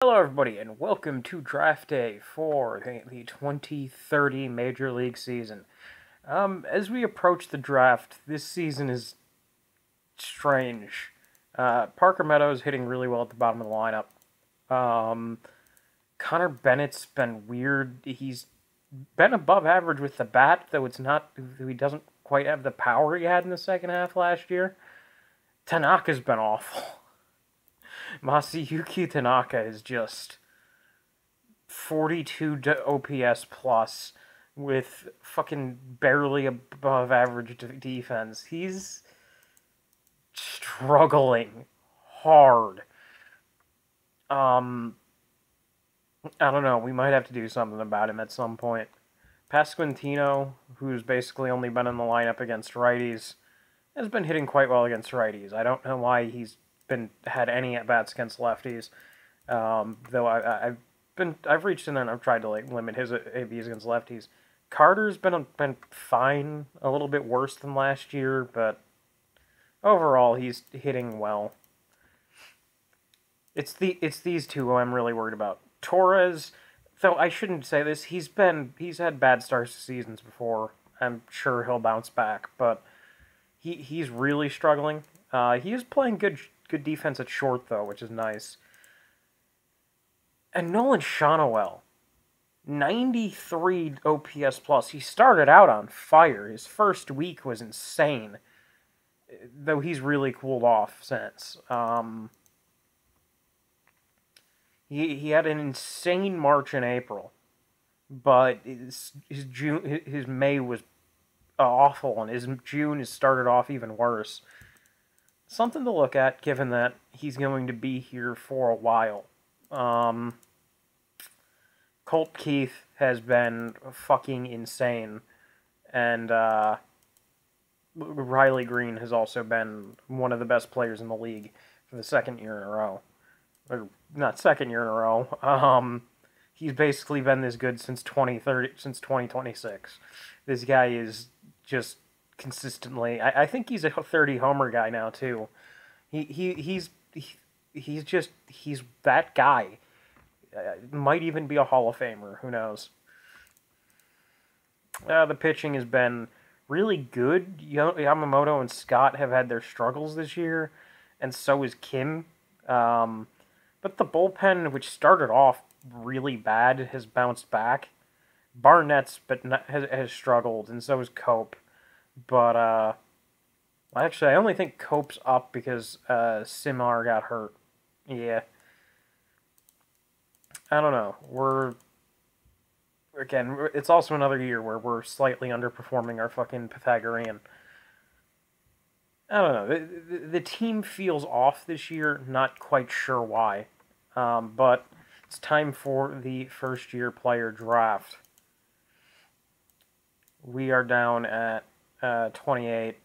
Hello everybody and welcome to Draft Day for the 2030 Major League season. As we approach the draft, this season is strange. Parker Meadows hitting really well at the bottom of the lineup. Connor Bennett's been weird. He's been above average with the bat, though he doesn't quite have the power he had in the second half last year. Tanaka's been awful. Masayuki Tanaka is just 42 OPS plus with fucking barely above average defense. He's struggling hard. I don't know. We might have to do something about him at some point. Pasquantino, who's basically only been in the lineup against righties, has been hitting quite well against righties. I don't know why he's had any at bats against lefties. Though I've reached in there and I've tried to limit his ABs against lefties. Carter's been fine, a little bit worse than last year, but overall he's hitting well. It's these two who I'm really worried about. Torres, though I shouldn't say this, he's had bad starts to seasons before. I'm sure he'll bounce back, but he's really struggling. He is playing good defense at short though, which is nice. And Nolan Shonowell, 93 OPS plus. He started out on fire. His first week was insane, though he's really cooled off since. He had an insane March and April, but his May was awful, and his June has started off even worse. Something to look at, given that he's going to be here for a while. Colt Keith has been fucking insane, and Riley Green has also been one of the best players in the league for the second year in a row. Or, not second year in a row. He's basically been this good since 2026. This guy is just consistently. I think he's a 30 homer guy now too. He's that guy. Might even be a Hall of Famer. Who knows? The pitching has been really good. Yamamoto and Scott have had their struggles this year, and so is Kim. But the bullpen, which started off really bad, has bounced back. Barnett's has struggled, and so has Cope. But actually, I only think Cope's up because Simar got hurt. Yeah. I don't know. It's also another year where we're slightly underperforming our fucking Pythagorean. I don't know. The team feels off this year, not quite sure why. But it's time for the first-year player draft. We are down at 28.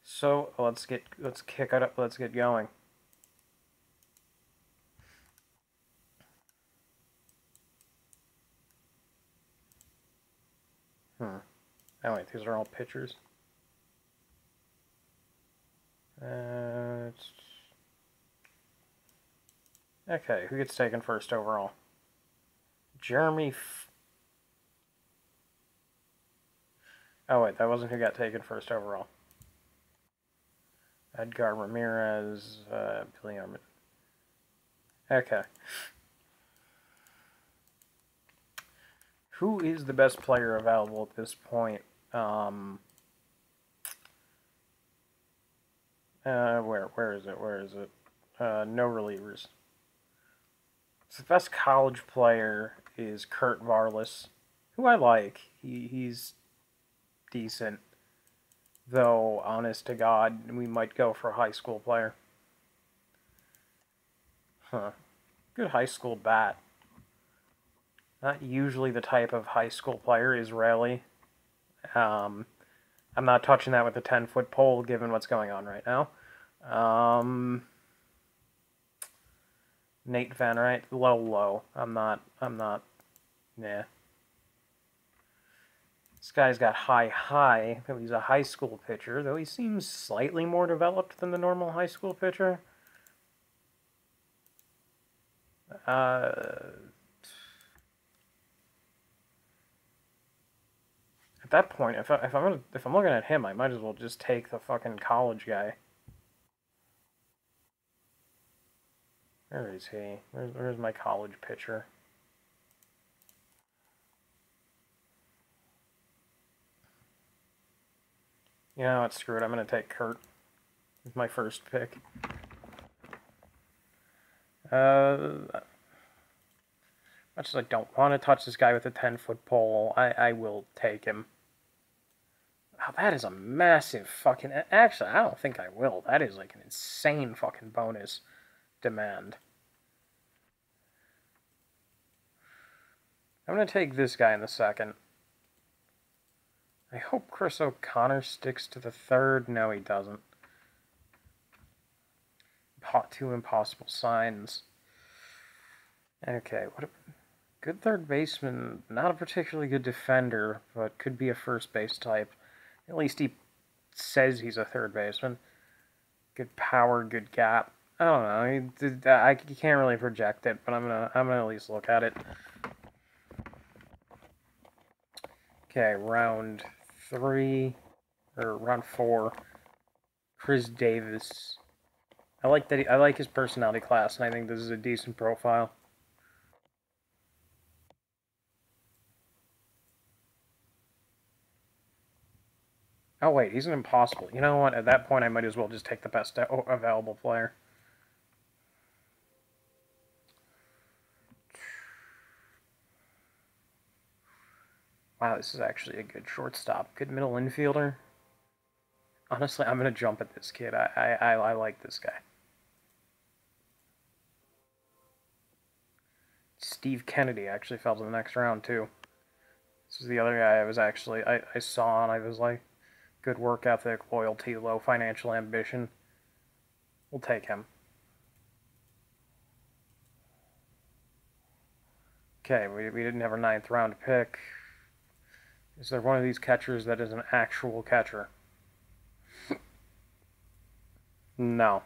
So let's kick it up. Let's get going. Oh wait, these are all pitchers. Okay, who gets taken first overall? Jeremy. Oh wait, that wasn't who got taken first overall. Edgar Ramirez, Billy Armand. Okay. Who is the best player available at this point? Where is it? Where is it? No relievers. So the best college player is Kurt Varlas, who I like. He's decent. Though, honest to God, we might go for a high school player. Huh. Good high school bat. Not usually the type of high school player, Israeli. I'm not touching that with a 10-foot pole, given what's going on right now. Nate Van Wright, low. I'm not, nah. This guy's got high, though he's a high school pitcher, though he seems slightly more developed than the normal high school pitcher. At that point, if I'm looking at him, I might as well just take the fucking college guy. Where is he? Where's my college pitcher? You know what? Screw it. I'm gonna take Kurt. It's my first pick. Much as I don't want to touch this guy with a 10-foot pole, I will take him. Wow, that is a massive fucking... Actually, I don't think I will. That is like an insane fucking bonus demand. I'm going to take this guy in the second. I hope Chris O'Connor sticks to the third. No, he doesn't. Two impossible signs. Okay, what a good third baseman. Not a particularly good defender, but could be a first base type. At least he says he's a third baseman. Good power, good gap. I don't know. I can't really project it, but I'm gonna at least look at it. Okay, round 3 or round 4. Chris Davis. I like his personality class, and I think this is a decent profile. Oh wait, he's an impossible. You know what? At that point, I might as well just take the best available player. Wow, this is actually a good shortstop. Good middle infielder. Honestly, I'm going to jump at this kid. I like this guy. Steve Kennedy actually fell to the next round, too. This is the other guy I saw, and I was like, good work ethic, loyalty, low financial ambition. We'll take him. Okay, we didn't have our 9th round pick. Is there one of these catchers that is an actual catcher? No.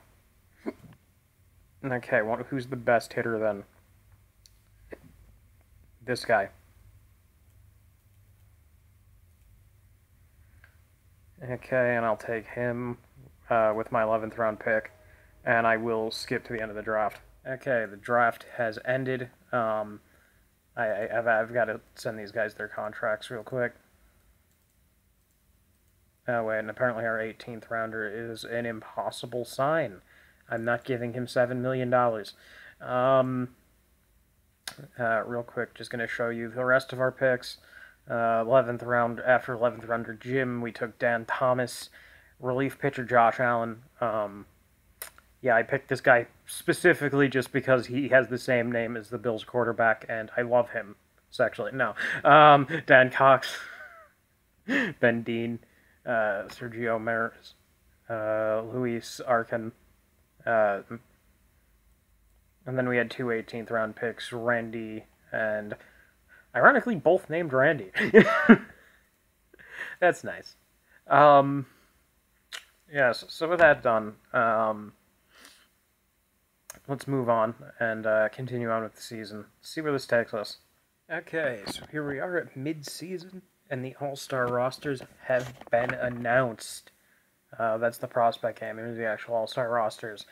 Okay, who's the best hitter then? This guy. Okay, and I'll take him with my 11th round pick, and I will skip to the end of the draft. Okay, the draft has ended. I've got to send these guys their contracts real quick. Oh, wait, and apparently our 18th rounder is an impossible sign. I'm not giving him $7 million. Real quick, just going to show you the rest of our picks. 11th round, after 11th rounder Jim, we took Dan Thomas, relief pitcher Josh Allen. Yeah, I picked this guy specifically just because he has the same name as the Bills quarterback, and I love him sexually. No. Dan Cox, Ben Dean, Sergio Maris, Luis Arkin, and then we had two 18th round picks, Randy and, ironically, both named Randy. That's nice. Yes, so with that done, let's move on and continue on with the season. See where this takes us. Okay, so here we are at mid-season, and the All-Star rosters have been announced. That's the prospect game. Here's the actual All-Star rosters.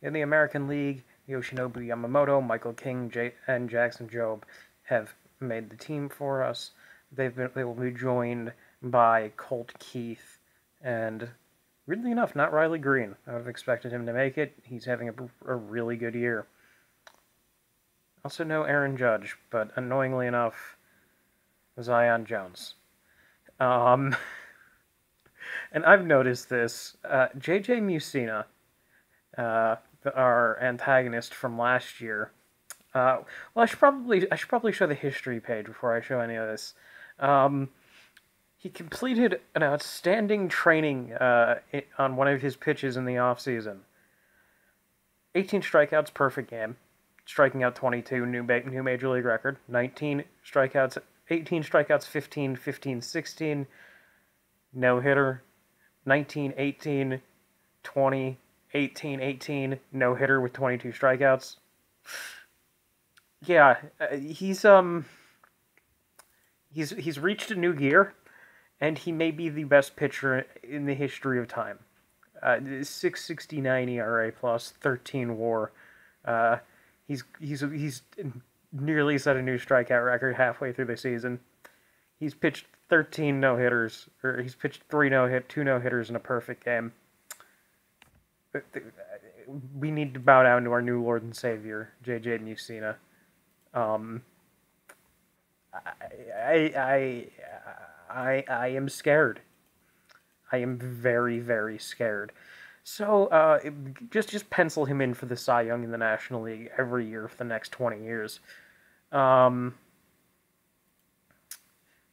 In the American League, Yoshinobu Yamamoto, Michael King, and Jackson Jobe have made the team for us. They will be joined by Colt Keith and, weirdly enough, not Riley Green. I would have expected him to make it. He's having a really good year. Also no Aaron Judge, but annoyingly enough, Zion Jones. And I've noticed this. JJ Musina, our antagonist from last year. Well, I should probably show the history page before I show any of this. He completed an outstanding training on one of his pitches in the offseason. 18 strikeouts, perfect game. Striking out 22, new major league record. 18 strikeouts, 15, 16. No hitter. 19, 18, 20, 18, 18. No hitter with 22 strikeouts. Yeah, he's reached a new gear, and he may be the best pitcher in the history of time. 6.69 ERA plus 13 WAR. Uh, he's nearly set a new strikeout record halfway through the season. He's pitched 13 no hitters, or he's pitched 2 no hitters in a perfect game. We need to bow down to our new Lord and Savior, JJ Mussina. Um, I, I am scared. I am very, very scared. So, just pencil him in for the Cy Young in the National League every year for the next 20 years. Um,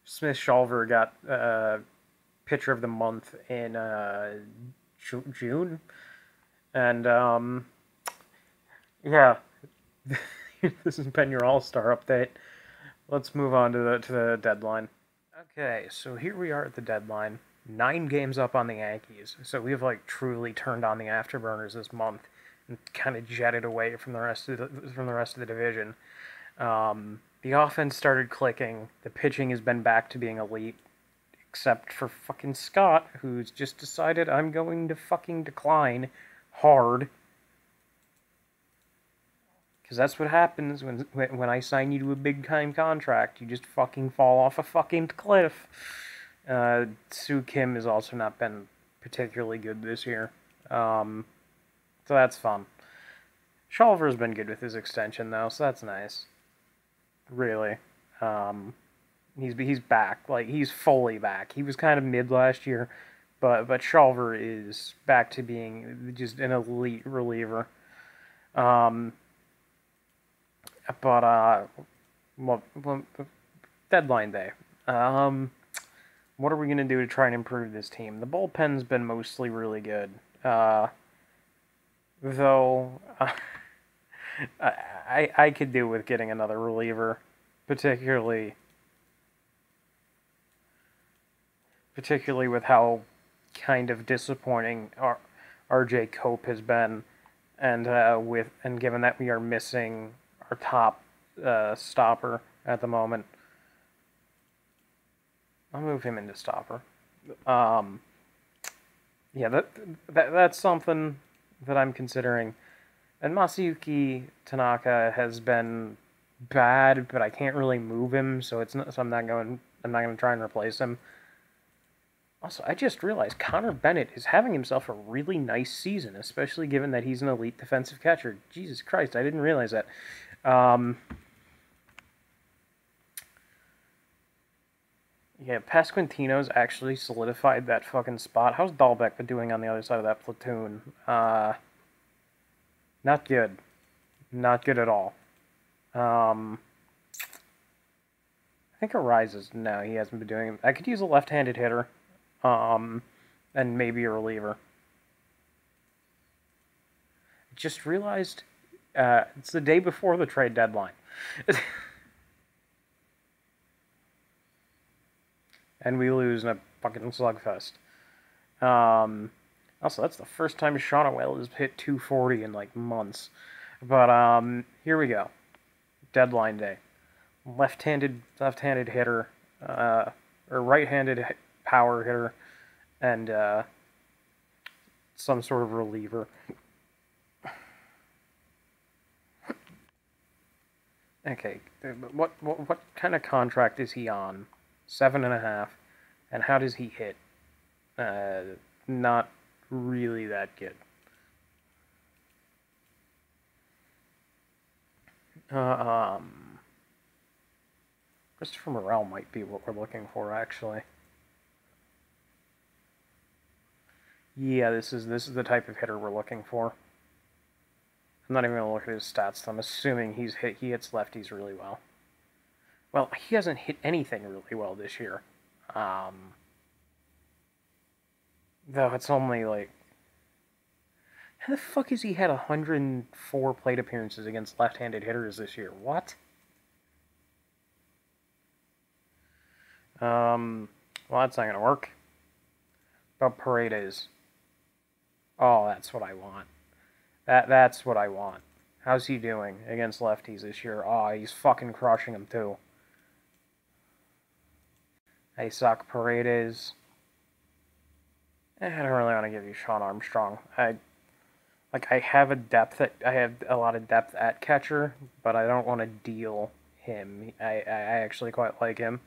Smith Shawver got Pitcher of the Month in June, and yeah, this has been your All Star update. Let's move on to the deadline. Okay, so here we are at the deadline. 9 games up on the Yankees, so we've like truly turned on the afterburners this month and kind of jetted away from the rest of the division. The offense started clicking. The pitching has been back to being elite, except for fucking Scott, who's just decided I'm going to fucking decline hard. Because that's what happens when I sign you to a big time contract. You just fucking fall off a fucking cliff. Soo Kim has also not been particularly good this year. So that's fun. Shawver's been good with his extension, though, so that's nice. Really. He's back. Like, he's fully back. He was kind of mid last year, but Shawver is back to being just an elite reliever. Well, deadline day. What are we going to do to try and improve this team? The bullpen's been mostly really good. Though, I could do with getting another reliever, particularly with how kind of disappointing RJ Cope has been, and given that we are missing our top stopper at the moment. I'll move him into stopper. Yeah, that's something that I'm considering. And Masayuki Tanaka has been bad, but I can't really move him, so I'm not going to try and replace him. Also, I just realized Connor Bennett is having himself a really nice season, especially given that he's an elite defensive catcher. Jesus Christ, I didn't realize that. Yeah, Pasquantino's actually solidified that fucking spot. How's Dahlbeck been doing on the other side of that platoon? Not good. Not good at all. I think Arises. No, he hasn't been doing it. I could use a left-handed hitter. And maybe a reliever. Just realized it's the day before the trade deadline. And we lose in a fucking slugfest. Also, that's the first time Shonawell has hit 240 in like months. But here we go. Deadline day. Left-handed hitter, or right-handed power hitter, and some sort of reliever. Okay, what kind of contract is he on? 7.5, and how does he hit? Not really that good. Christopher Morel might be what we're looking for, actually. Yeah, this is the type of hitter we're looking for. I'm not even gonna look at his stats. I'm assuming he hits lefties really well. Well, he hasn't hit anything really well this year. Though it's only like, how the fuck has he had 104 plate appearances against left-handed hitters this year? What? Well, that's not gonna work. About Paredes. Oh, that's what I want. That's what I want. How's he doing against lefties this year? Oh, he's fucking crushing them, too. Isaac Paredes. I don't really want to give you Sean Armstrong. I have a lot of depth at catcher, but I don't want to deal him. I actually quite like him.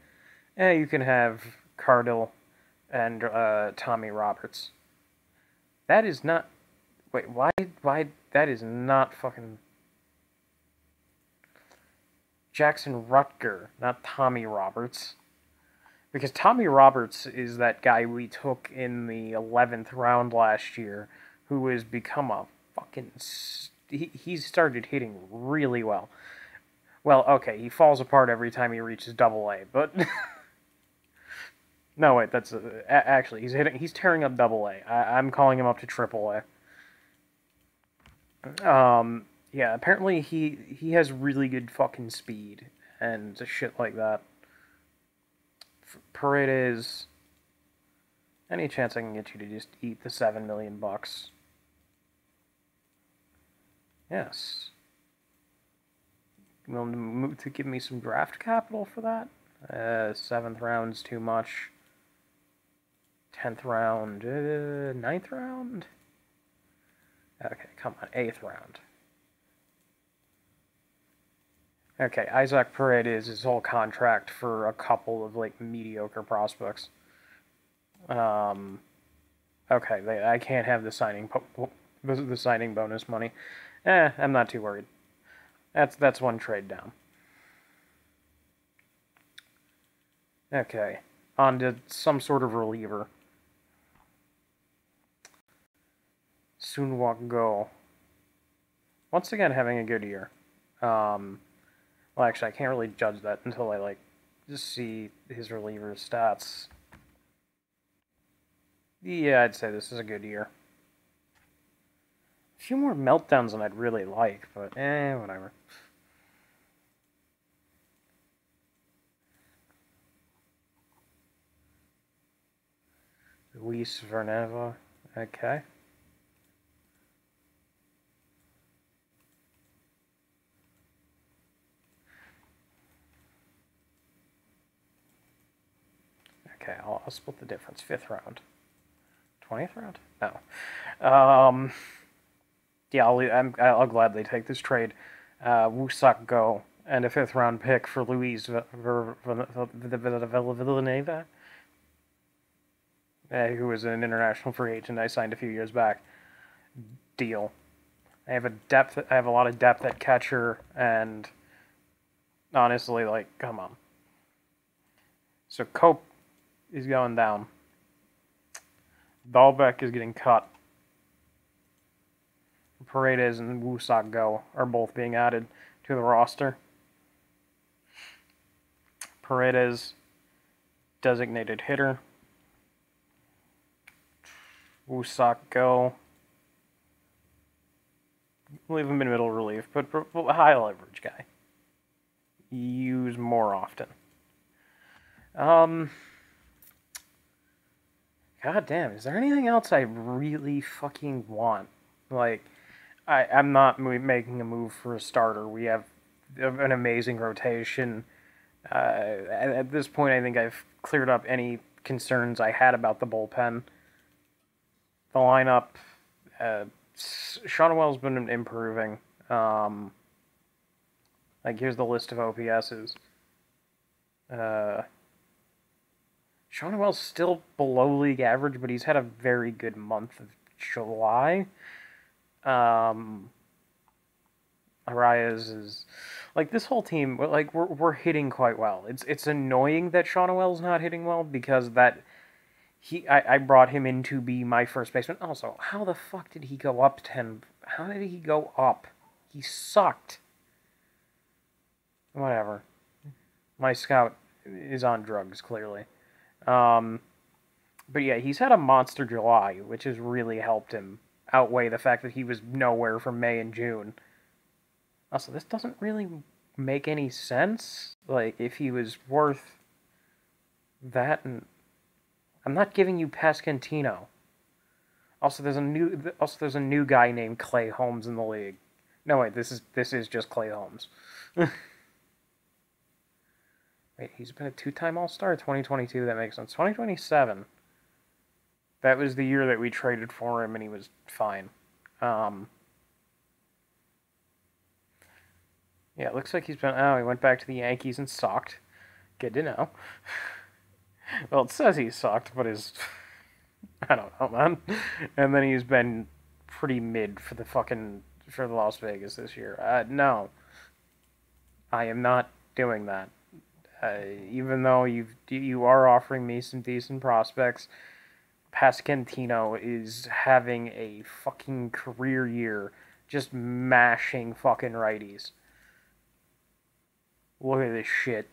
You can have Cardell and Tommy Roberts. That is not. Wait, why? That is not fucking Jackson Rutger, not Tommy Roberts. Because Tommy Roberts is that guy we took in the 11th round last year, who has become a fucking... He's started hitting really well. Well, okay, he falls apart every time he reaches Double-A, but... No, wait, that's... actually, he's tearing up Double-A. I'm calling him up to Triple-A. Yeah, apparently he has really good fucking speed and shit like that. Paredes, any chance I can get you to just eat the $7 million? Yes. Willing to give me some draft capital for that? 7th round's too much. 10th round, 9th round? Okay, come on, 8th round. Okay, Isaac Paredes, his whole contract for a couple of, like, mediocre prospects. Okay, I can't have the signing bonus money. I'm not too worried. That's one trade down. Okay, on to some sort of reliever. Soonwalk Go. Once again, having a good year. Well, actually, I can't really judge that until I, just see his reliever stats. Yeah, I'd say this is a good year. A few more meltdowns than I'd really like, but whatever. Luis Verneva, okay. Okay, I'll split the difference. 5th round. 20th round? No. Yeah, I'll gladly take this trade. Wusak Go and a 5th round pick for Luis Villaneva, who was an international free agent I signed a few years back. Deal. I have a lot of depth at catcher, and honestly, come on. So Cope is going down. Dahlbeck is getting cut. Paredes and Wusak Go are both being added to the roster. Paredes, designated hitter. Wusak Go, leave him in middle relief, but high leverage guy. Use more often. God damn, is there anything else I really fucking want? I'm not making a move for a starter. We have an amazing rotation. At this point, I think I've cleared up any concerns I had about the bullpen. The lineup, Sean Wells been improving. Here's the list of OPSs. Sean Wells still below league average, but he's had a very good month of July. Arias is this whole team. We're hitting quite well. It's annoying that Sean Wells not hitting well because I brought him in to be my first baseman. Also, how the fuck did he go up 10? How did he go up? He sucked. Whatever. My scout is on drugs, clearly. But yeah, he's had a monster July, which has really helped him outweigh the fact that he was nowhere from May and June. Also, this doesn't really make any sense. If he was worth that, and I'm not giving you Pascantino. Also, there's a new guy named Clay Holmes in the league. No, wait, this is just Clay Holmes. Wait, he's been a two-time All-Star? 2022, that makes sense. 2027. That was the year that we traded for him, and he was fine. Yeah, it looks like he's been... Oh, he went back to the Yankees and sucked. Good to know. Well, it says he sucked, but his... I don't know, man. And then he's been pretty mid for the Las Vegas this year. No. I am not doing that. Even though you are offering me some decent prospects, Pasquantino is having a fucking career year, just mashing fucking righties. Look at this shit.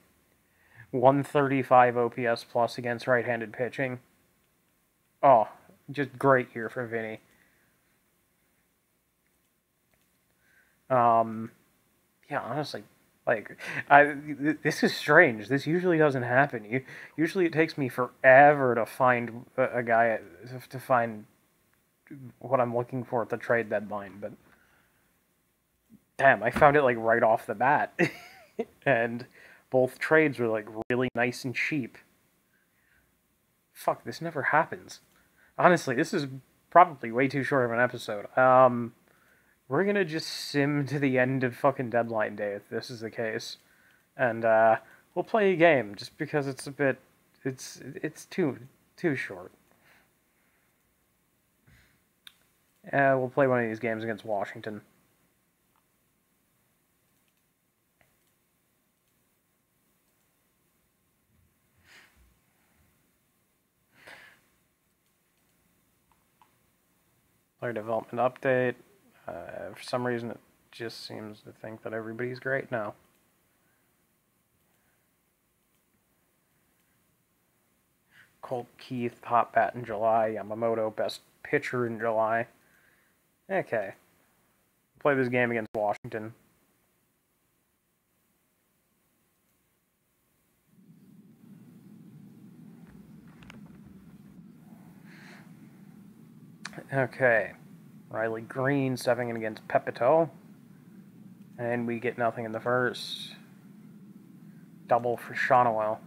135 OPS plus against right-handed pitching. Oh, just great year for Vinny. Yeah, honestly, like, this is strange. This usually doesn't happen. Usually it takes me forever to find a guy, to find what I'm looking for at the trade deadline, but damn, I found it, like, right off the bat. And both trades were, like, really nice and cheap. Fuck, this never happens. Honestly, this is probably way too short of an episode. We're gonna just sim to the end of fucking deadline day if this is the case. And, we'll play a game, just because it's a bit... It's too short. We'll play one of these games against Washington. Player development update. For some reason, it just seems to think that everybody's great now. Colt Keith, hot bat in July. Yamamoto, best pitcher in July. Okay. Play this game against Washington. Okay. Riley Green stepping in against Pepito. And we get nothing in the first. Double for Shonowell.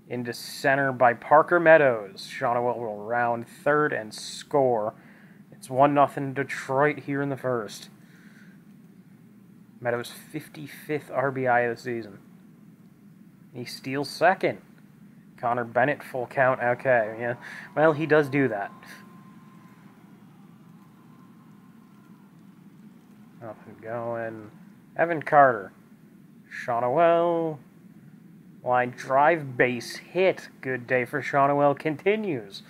Into center by Parker Meadows. Shonowell will round third and score. It's 1-0 Detroit here in the first. Meadows' 55th RBI of the season. He steals second. Connor Bennett, full count. Okay, yeah. Well, he does do that. Nothing going. Evan Carter. Shonowell. Line drive, base hit. Good day for Shonowell continues.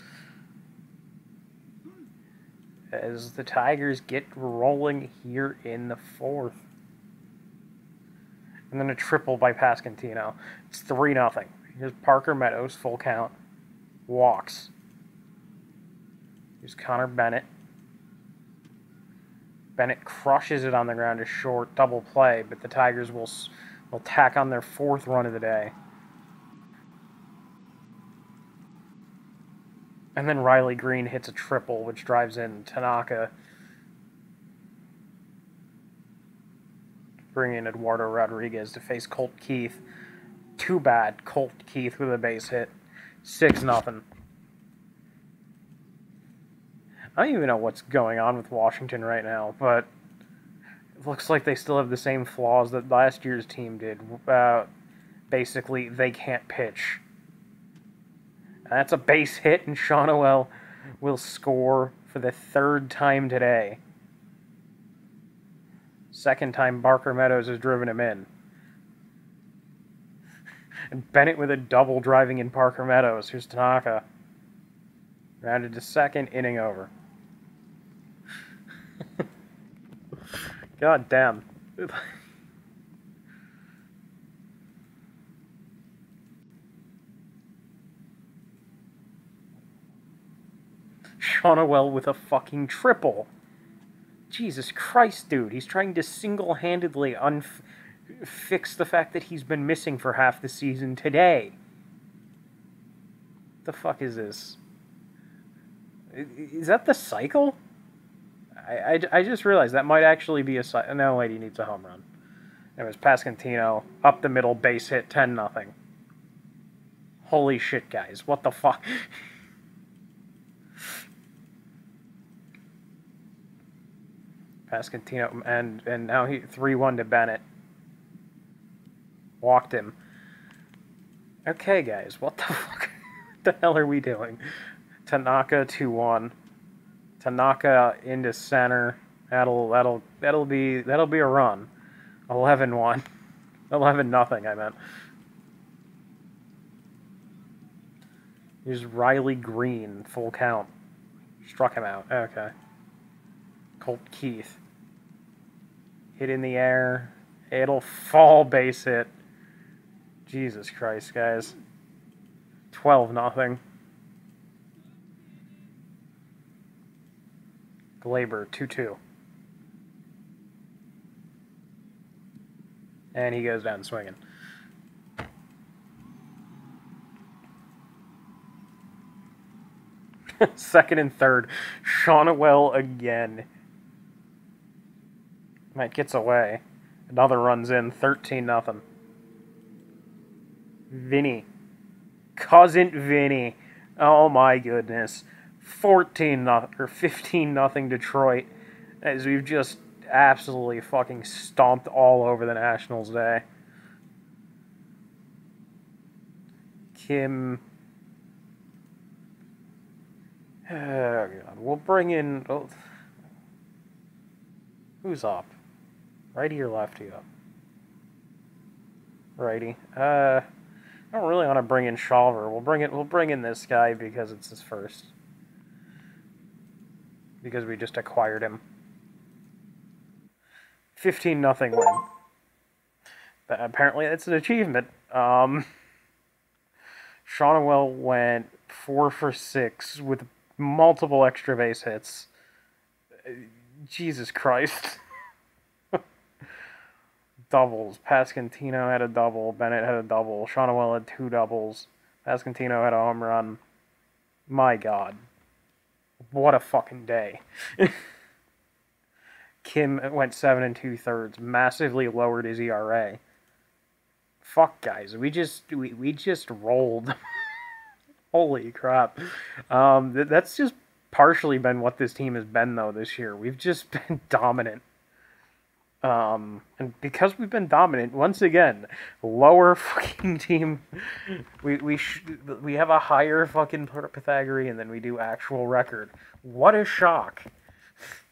As the Tigers get rolling here in the fourth. And then a triple by Pasquantino. It's 3-0. Here's Parker Meadows, full count. Walks. Here's Connor Bennett. Bennett crushes it on the ground to short, double play, but the Tigers will tack on their fourth run of the day. And then Riley Green hits a triple, which drives in Tanaka, bringing in Eduardo Rodriguez to face Colt Keith. Too bad. Colt Keith with a base hit. 6-0. I don't even know what's going on with Washington right now, but it looks like they still have the same flaws that last year's team did. Basically, they can't pitch. That's a base hit, and Shonowell will score for the third time today. Second time Parker Meadows has driven him in. And Bennett with a double driving in Parker Meadows. Here's Tanaka. Rounded to second, inning over. God damn. Shonowell with a fucking triple. Jesus Christ, dude. He's trying to single-handedly fix the fact that he's been missing for half the season today. The fuck is this? Is that the cycle? I just realized that might actually be a... No, wait, he needs a home run. It was Pasquantino, up the middle, base hit, 10-0. Holy shit, guys. What the fuck? Pasquantino, and now he 3-1 to Bennett. Walked him. Okay, guys, what the fuck? What the hell are we doing? Tanaka 2-1. Tanaka into center. That'll be a run. 11-1. 11-0, I meant. Here's Riley Green, full count. Struck him out. Okay. Colt Keith. Hit in the air. It'll fall, base hit. Jesus Christ, guys. 12-0. Glaber, 2-2. And he goes down swinging. Second and third. Shawnwell again. Matt gets away. Another runs in. 13-0. Vinny. Cousin Vinny. Oh my goodness. 14-0 or 15-0 Detroit. As we've just absolutely fucking stomped all over the Nationals day. Kim. Oh God. We'll bring in. Oh. Who's up? Righty or lefty up? Righty. I don't really want to bring in Shawver. We'll bring in this guy because it's his first. Because we just acquired him. 15-0 win. But apparently it's an achievement. Shawnwell went 4 for 6 with multiple extra base hits. Jesus Christ. Doubles. Pasquantino had a double. Bennett had a double. Shawnwell had 2 doubles. Pasquantino had a home run. My God. What a fucking day. Kim went 7 2/3. Massively lowered his ERA. Fuck, guys. We just rolled. Holy crap. That's just partially been what this team has been, though, this year. We've just been dominant. And because we've been dominant, once again, lower fucking team. We have a higher fucking Pythagorean than we do actual record. What a shock.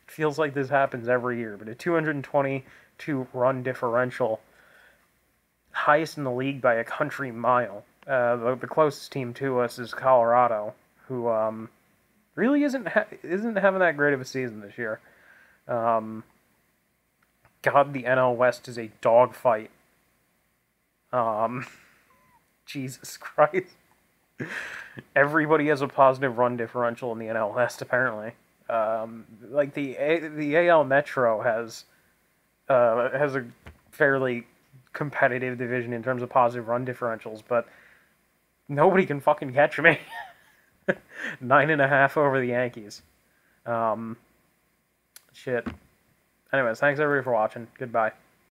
Feels like this happens every year, but a 222 run differential, highest in the league by a country mile. The closest team to us is Colorado, who really isn't having that great of a season this year. God, the NL West is a dogfight. Jesus Christ. Everybody has a positive run differential in the NL West, apparently. Like the AL Metro has a fairly competitive division in terms of positive run differentials, but nobody can fucking catch me. 9.5 over the Yankees. Shit. Anyways, thanks everybody for watching. Goodbye.